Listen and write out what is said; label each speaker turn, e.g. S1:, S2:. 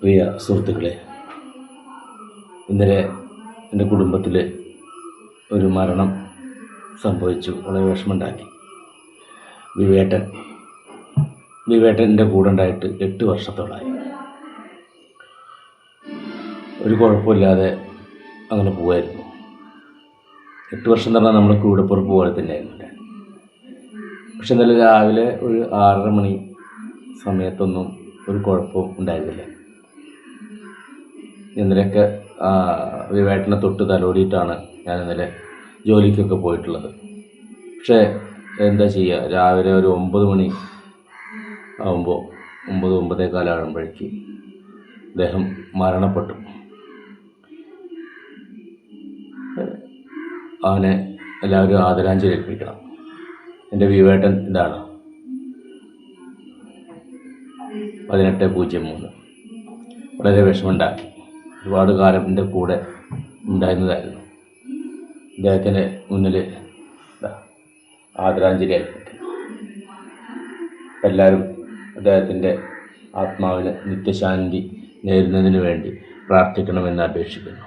S1: പ്രിയ സുഹൃത്തുക്കളെ, ഇന്നലെ എൻ്റെ കുടുംബത്തിൽ ഒരു മരണം സംഭവിച്ചു. വളരെ വിഷമമുണ്ടാക്കി. വിവേട്ടൻ്റെ കൂടെ ഉണ്ടായിട്ട് 8 വർഷത്തോളമായി. ഒരു കുഴപ്പമില്ലാതെ അങ്ങനെ പോവായിരുന്നു. 8 വർഷം എന്ന് പറഞ്ഞാൽ നമ്മൾ കൂടെപ്പുറപ്പ് പോലെ തന്നെയായിരുന്നു. പക്ഷെ ഇന്നലെ രാവിലെ ഒരു 6:30 മണി സമയത്തൊന്നും ഒരു കുഴപ്പവും ഉണ്ടായിരുന്നില്ല. ഇന്നലെയൊക്കെ വിവേട്ടനെ തൊട്ട് തലോടിയിട്ടാണ് ഞാൻ ഇന്നലെ ജോലിക്കൊക്കെ പോയിട്ടുള്ളത്. പക്ഷേ എന്താ ചെയ്യുക, രാവിലെ ഒരു 9 മണി ആകുമ്പോൾ 9-9:15 ആകുമ്പോഴേക്ക് അദ്ദേഹം മരണപ്പെട്ടു. അവനെ എല്ലാവരും ആദരാഞ്ജലി അർപ്പിക്കണം. എൻ്റെ വിവേട്ടൻ ഇതാണ്, 1803. വളരെ വിഷമമുണ്ടാക്കി. ഒരുപാട് കാലം എൻ്റെ കൂടെ ഉണ്ടായിരുന്നതായിരുന്നു. അദ്ദേഹത്തിൻ്റെ മുന്നിൽ ആദരാഞ്ജലി അർപ്പിക്കുന്നു. എല്ലാവരും അദ്ദേഹത്തിൻ്റെ ആത്മാവിന് നിത്യശാന്തി നേരുന്നതിന് വേണ്ടി പ്രാർത്ഥിക്കണമെന്ന് അപേക്ഷിക്കുന്നു.